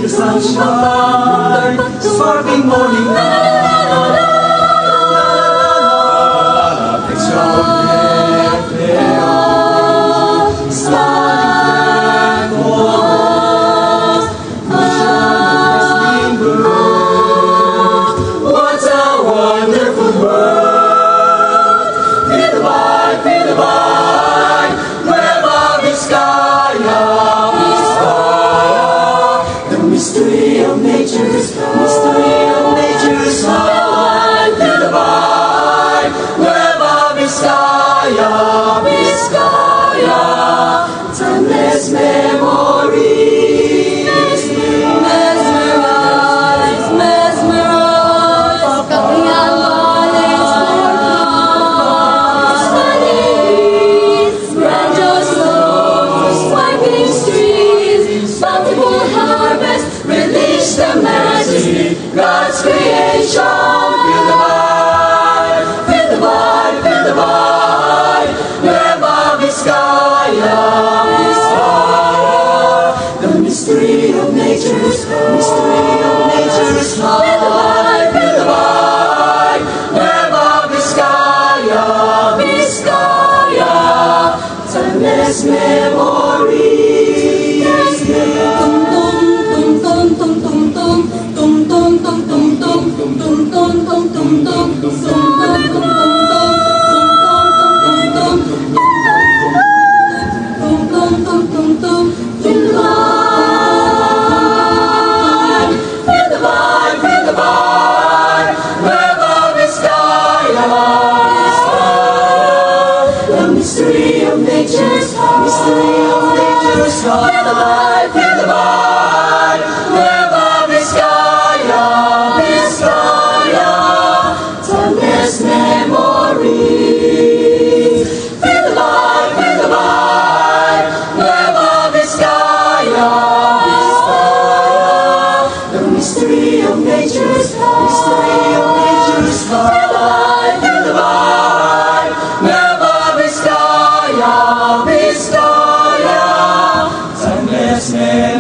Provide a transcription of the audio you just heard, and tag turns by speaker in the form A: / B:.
A: Sunshine, sparkling morning light, extraordinary, sliding walls, shining bird. What a wonderful world! Feel the vibe, where above the sky, mystery of nature's life. Feel the vibe, where above the sky, timeless memories. Mesmerize, Kapihan Valleys for grandeur slopes, winding streams, bountiful harvest. Release the majesty, God's creation. Feel the vibe, where above the sky, the mystery of nature's life. Feel the vibe, where above the sky, timeless memories. Mystery of nature's life. Feel the vibe, where above the sky, timeless memories. Feel the vibe, where above the sky, the mystery of nature's life. Feel the vibe, where above the sky, timeless memories.